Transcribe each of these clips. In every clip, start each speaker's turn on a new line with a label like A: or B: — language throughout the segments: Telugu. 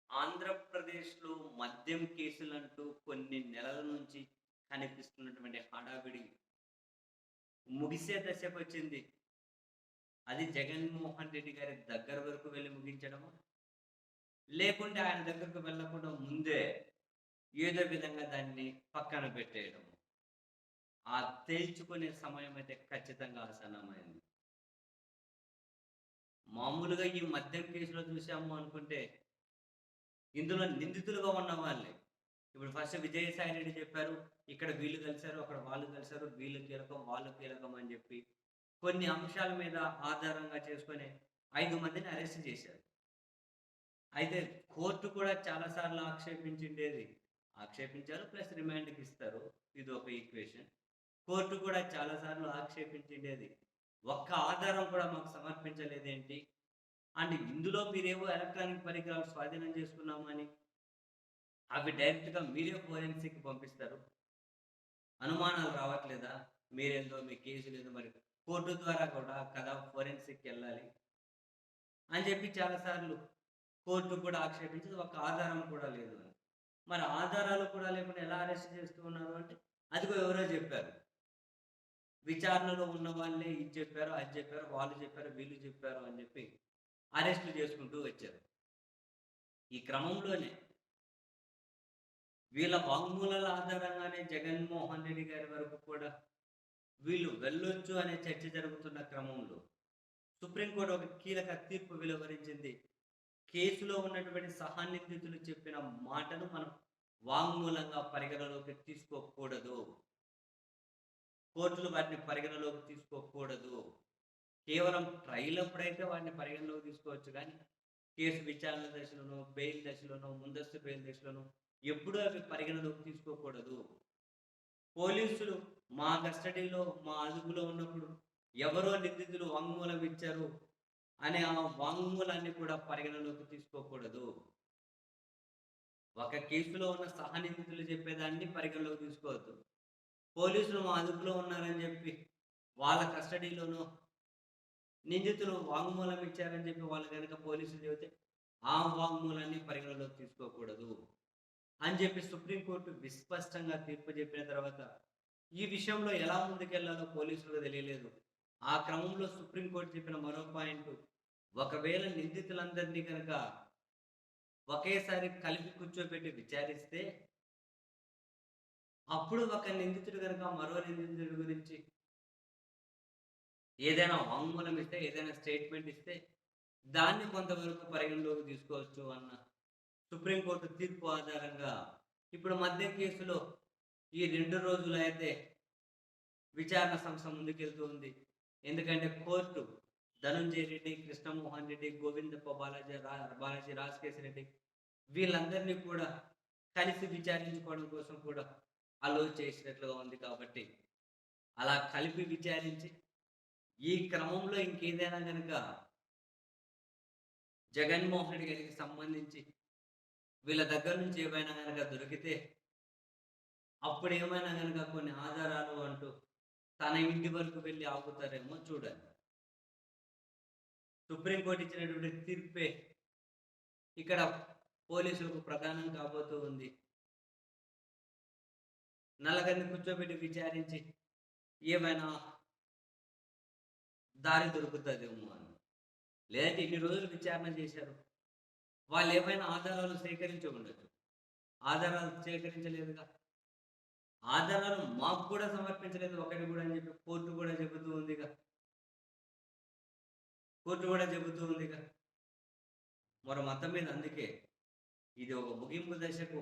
A: ఆంధ్రప్రదేశ్‌లో మద్యం కేసులంటూ కొన్ని నెలల నుంచి కనిపిస్తున్నటువంటి హడావిడి ముగిసే దశకొచ్చింది. అది జగన్మోహన్ రెడ్డి గారి దగ్గర వరకు వెళ్లి ముగించడమా? లేకుంటే ఆయన దగ్గరకు వెళ్ళకుండా ముందే ఏదో విధంగా దాన్ని పక్కన పెట్టేయడము. ఆ తేల్చుకునే సమయం అయితే ఖచ్చితంగా ఆసన్నమైంది. మామూలుగా ఈ మద్యం కేసులో చూసాము అనుకుంటే ఇందులో నిందితులుగా ఉన్నవాళ్ళే. ఇప్పుడు ఫస్ట్ విజయసాయి రెడ్డి చెప్పారు. ఇక్కడ వీళ్ళు కలిసారు, అక్కడ వాళ్ళు కలిసారు. వీళ్ళు కీలకం, వాళ్ళు కీలకం అని చెప్పి కొన్ని అంశాల మీద ఆధారంగా చేసుకొని 5 మందిని అరెస్ట్ చేశారు. అయితే కోర్ట్ కూడా చాలా సార్లు ఆక్షేపించిండేది. ఆక్షేపించారు ప్లస్ రిమాండ్‌కి ఇస్తారు. ఇది ఒక ఈక్వేషన్. కోర్ట్ కూడా చాలా సార్లు ఆక్షేపించిండేది. ఒక్క ఆధారం కూడా మాకు సమర్పించలేదేంటి? అండ్ ఇందులో మీరేవో ఎలక్ట్రానిక్ పరికరాలు స్వాధీనం చేసుకున్నామని అవి డైరెక్ట్‌గా మీరే ఫోరెన్సిక్‌కి పంపిస్తారు. అనుమానాలు రావట్లేదా? మీరేందో మీ కేసులేదో మరి కోర్టు ద్వారా కూడా కదా ఫోరెన్సిక్‌కెళ్ళాలి అని చెప్పి చాలా సార్లు కోర్టు కూడా ఆక్షేపించింది. ఒక ఆధారం కూడా లేదు అని. మరి ఆధారాలు కూడా లేకుండా ఎలా అరెస్ట్ చేస్తూ ఉన్నారు అంటే, అదిగో ఎవరో చెప్పారు. విచారణలో ఉన్న వాళ్ళే ఇది చెప్పారు, అది చెప్పారు, వాళ్ళు చెప్పారు, వీళ్ళు చెప్పారు అని చెప్పి అరెస్ట్‌లు చేసుకుంటూ వచ్చారు. ఈ క్రమంలోనే వీళ్ళ వాంగ్మూలాల ఆధారంగానే జగన్మోహన్ రెడ్డి గారి వరకు కూడా వీళ్ళు వెళ్ళొచ్చు అనే చర్చ జరుగుతున్న క్రమంలో సుప్రీంకోర్టు ఒక కీలక తీర్పు వెలువరించింది. కేసులో ఉన్నటువంటి సహానిందితులు చెప్పిన మాటను మనం వాంగ్మూలంగా పరిగణలోకి తీసుకోకూడదు. కోర్టులు వాటిని పరిగణలోకి తీసుకోకూడదు. కేవలం ట్రయల్ అప్పుడైతే వాటిని పరిగణలోకి తీసుకోవచ్చు గానీ, కేసు విచారణ దశలోనో, బెయిల్ దశలోనో, ముందస్తు బెయిల్ దశలోనో ఎప్పుడూ అవి పరిగణలోకి తీసుకోకూడదు. పోలీసులు మా కస్టడీలో, మా అదుపులో ఉన్నప్పుడు ఎవరో నిందితులు వాంగ్మూలం ఇచ్చారు అనే ఆ వాంగ్మూలాన్ని కూడా పరిగణలోకి తీసుకోకూడదు. ఒక కేసులో ఉన్న సహనిందితులు చెప్పేదాన్ని పరిగణలోకి తీసుకోవద్దు. పోలీసులు మా అదుపులో ఉన్నారని చెప్పి, వాళ్ళ కస్టడీలోనో నిందితులు వాంగ్మూలం ఇచ్చారని చెప్పి వాళ్ళు గనక పోలీసులు చెబితే, ఆ వాంగ్మూలాన్ని పరిగణలోకి తీసుకోకూడదు అని చెప్పి సుప్రీంకోర్టు విస్పష్టంగా తీర్పు చెప్పిన తర్వాత, ఈ విషయంలో ఎలా ముందుకెళ్లాలో పోలీసులకు తెలియలేదు. ఆ క్రమంలో సుప్రీంకోర్టు చెప్పిన మరో పాయింటు, ఒకవేళ నిందితులందరినీ గనక ఒకేసారి కలిపి కూర్చోబెట్టి విచారిస్తే, అప్పుడు ఒక నిందితుడు గనక మరో నిందితుడి గురించి ఏదైనా వాంగ్మూలం ఇస్తే, ఏదైనా స్టేట్‌మెంట్ ఇస్తే, దాన్ని కొంతవరకు పరిగణలోకి తీసుకోవచ్చు అన్న సుప్రీంకోర్టు తీర్పు ఆధారంగా ఇప్పుడు మద్యం కేసులో ఈ 2 రోజులైతే విచారణ సంస్థ ముందుకెళ్తూ ఉంది. ఎందుకంటే కోర్టు ధనంజయ రెడ్డి, కృష్ణమోహన్ రెడ్డి, గోవిందప్ప బాలాజీ రాజకేశి రెడ్డి వీళ్ళందరినీ కూడా కలిసి విచారించుకోవడం కోసం కూడా అలో చేసినట్లుగా ఉంది కాబట్టి, అలా కలిపి విచారించి ఈ క్రమంలో ఇంకేదైనా గనక జగన్మోహన్ రెడ్డి గారికి సంబంధించి వీళ్ళ దగ్గర నుంచి ఏవైనా గనక దొరికితే, అప్పుడేమైనా గనక కొన్ని ఆధారాలు అంటూ తన ఇంటి వరకు వెళ్లి ఆగుతారేమో చూడాలి. సుప్రీంకోర్టు ఇచ్చినటువంటి తీర్పే ఇక్కడ పోలీసులకు ప్రధానం కాబోతూ ఉంది. నలుగురిని కూర్చోబెట్టి విచారించి ఏమైనా దారి దొరుకుతదేమో అని. లేదంటే ఇన్ని రోజులు విచారణ చేశారు. వాళ్ళేమైనా ఆధారాలు సేకరించి ఉండొచ్చు. ఆధారాలు సేకరించలేదుగా. ఆధారాలు మాకు కూడా సమర్పించలేదు ఒకటి కూడా అని చెప్పి కోర్టు కూడా చెబుతూ ఉందిగా. కోర్టు కూడా చెబుతూ ఉందిగా. మరి మొత్తం మీద అందుకే ఇది ఒక ముగింపు దశకు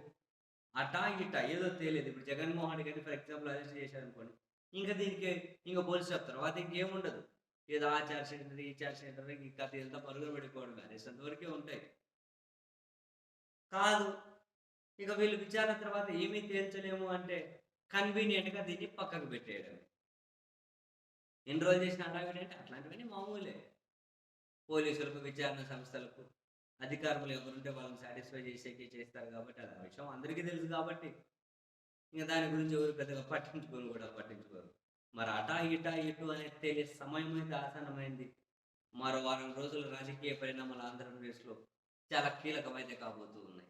A: అటా ఇటా ఏదో తేలేదు. ఇప్పుడు జగన్మోహన్ రెడ్డి గారిని ఫర్ ఎగ్జాంపుల్ అరెస్ట్ చేశారనుకోండి. ఇంక దీనికి ఇంక పోలీస్ చెప్తారు. తర్వాత ఇంకేముండదు. ఏదో ఆ చార్జ్ షీట్ ఉంటది, ఈ చార్జ్ షీట్ ఉంటది. ఈ కథ ఇదంతా పరుగులు పెట్టుకోవడమే. అరెస్ట్ అంతవరకే ఉంటాయి. కాదు. ఇక వీళ్ళు విచారణ తర్వాత ఏమీ తేల్చలేము అంటే కన్వీనియంట్‌గా దీన్ని పక్కకు పెట్టేయడమే. ఎన్ని రోజులు చేసిన హడావిడి అంటే అట్లాంటివన్నీ మామూలే. పోలీసులకు, విచారణ సంస్థలకు అధికారులు ఎవరుంటే వాళ్ళని సాటిస్ఫై చేసేకి చేస్తారు కాబట్టి అది ఆ విషయం అందరికీ తెలుసు కాబట్టి ఇంక దాని గురించి ఎవరు పెద్దగా పట్టించుకోరు. మరి అటా, ఇటా, ఇటు అనేది తేలే సమయం అయితే ఆసన్నమైంది. మరో వారం రోజులు రాజకీయ పరిణామాలు ఆంధ్రప్రదేశ్‌లో చాలా కీలకమైతే కాబోతూ ఉన్నాయి.